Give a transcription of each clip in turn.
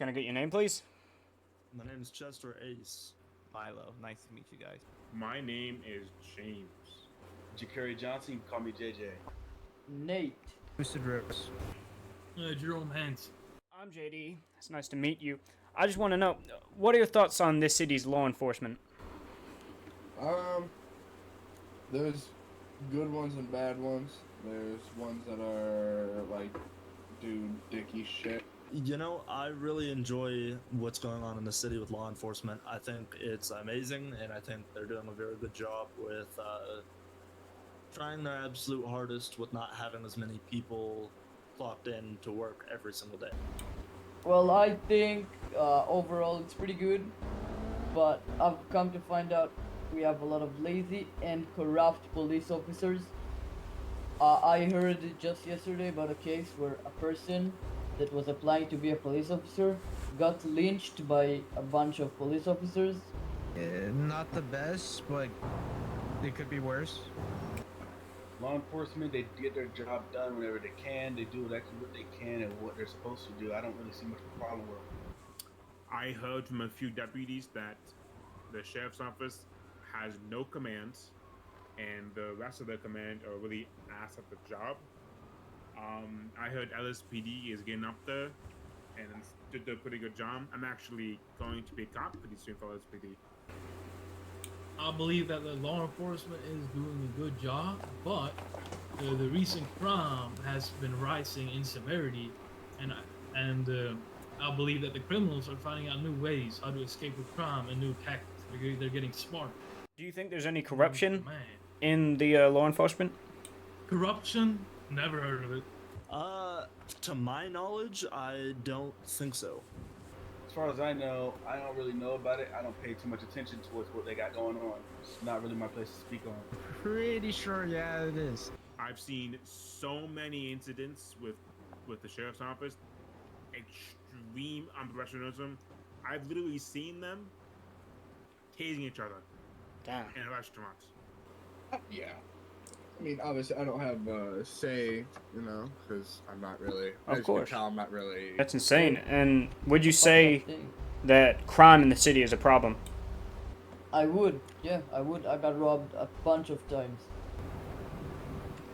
Can I get your name, please? My name is Chester Ace. Milo, nice to meet you guys. My name is James. Jakari Johnson, you can call me JJ. Nate. Lucid Rose. Jerome Hanks. I'm JD. It's nice to meet you. I just want to know, what are your thoughts on this city's law enforcement? There's good ones and bad ones. There's ones that are like do dicky shit. You know, I really enjoy what's going on in the city with law enforcement. I think it's amazing, and I think they're doing a very good job with trying their absolute hardest with not having as many people clocked in to work every single day. Well, I think overall it's pretty good, but I've come to find out we have a lot of lazy and corrupt police officers. I heard just yesterday about a case where a person that was applying to be a police officer got lynched by a bunch of police officers. Not the best, but it could be worse. Law enforcement, they get their job done whenever they can. They do exactly what they can and what they're supposed to do. I don't really see much of a problem with them. I heard from a few deputies that the sheriff's office has no commands, and the rest of the command are really ass at the job. I heard LSPD is getting up there and did a pretty good job. I'm actually going to be a cop pretty soon for LSPD. I believe that the law enforcement is doing a good job, but the recent crime has been rising in severity, and I believe that the criminals are finding out new ways how to escape with crime and new tactics. They're getting smart. Do you think there's any corruption Man. in the law enforcement? Corruption? Never heard of it. To my knowledge, I don't think so. As far as I know, I don't really know about it. I don't pay too much attention towards what they got going on. It's not really my place to speak on. Pretty sure, yeah, it is. I've seen so many incidents with the sheriff's office, extreme unprofessionalism. I've literally seen them tasing each other Damn. in restaurants. Yeah. I mean, obviously, I don't have a say, you know, because I'm not really. Of as course. You can tell, I'm not really. That's insane. And would you say that crime in the city is a problem? I would, yeah, I would. I got robbed a bunch of times.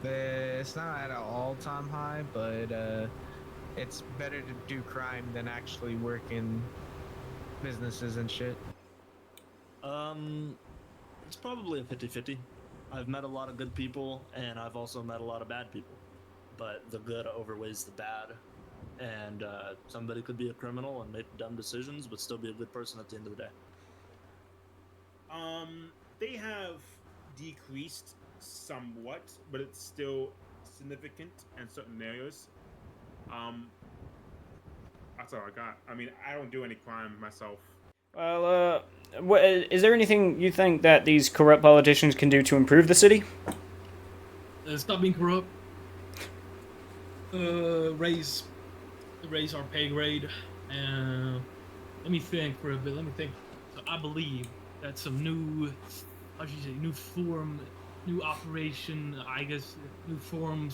It's not at an all-time high, but it's better to do crime than actually work in businesses and shit. It's probably a 50-50. I've met a lot of good people, and I've also met a lot of bad people. But the good overweighs the bad, and somebody could be a criminal and make dumb decisions, but still be a good person at the end of the day. They have decreased somewhat, but it's still significant in certain areas. That's all I got. I mean, I don't do any crime myself. Well, is there anything you think that these corrupt politicians can do to improve the city? Stop being corrupt. Raise our pay grade. And let me think for a bit. So I believe that some new, new forms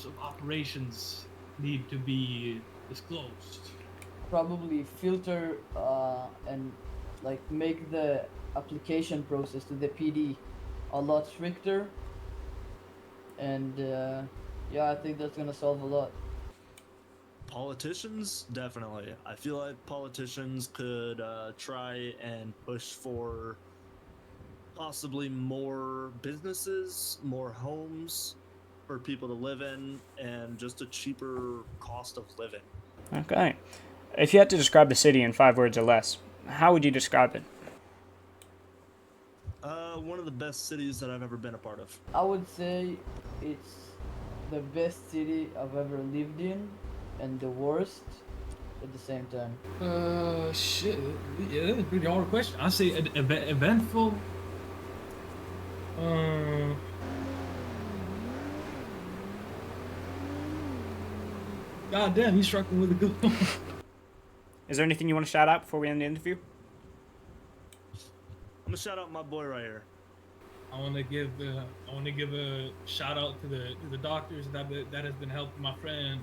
of operations need to be disclosed. Probably filter and like make the application process to the PD a lot stricter, and yeah, I think that's gonna solve a lot. Politicians, definitely. I feel like politicians could try and push for possibly more businesses, more homes for people to live in, and just a cheaper cost of living. Okay. If you had to describe the city in 5 words or less, how would you describe it? One of the best cities that I've ever been a part of. I would say it's the best city I've ever lived in, and the worst at the same time. Shit. Yeah, that's a pretty hard question. I say eventful. God damn, he's struggling with a good one. Is there anything you want to shout out before we end the interview? I'm gonna shout out my boy right here. I want to give a shout out to the doctors that has been helping my friend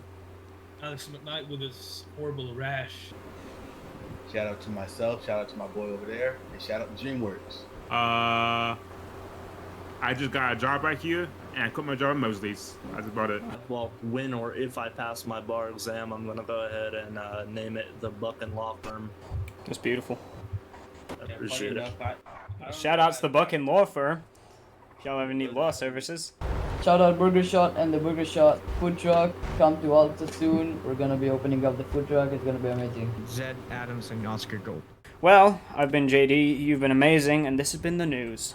Alex McKnight with his horrible rash. Shout out to myself. Shout out to my boy over there. And shout out to DreamWorks. I just got a job right here, and I quit my job at Mosley's. That's about it. Well, when or if I pass my bar exam, I'm gonna go ahead and name it the Buck and Law Firm. That's beautiful. I appreciate it. Shout out to the Bucking Law Firm. If y'all ever need law services. Shout out Burger Shot and the Burger Shot food truck. Come to Alta soon. We're gonna be opening up the food truck. It's gonna be amazing. Zed Adams and Oscar Gold. Well, I've been JD, you've been amazing, and this has been the news.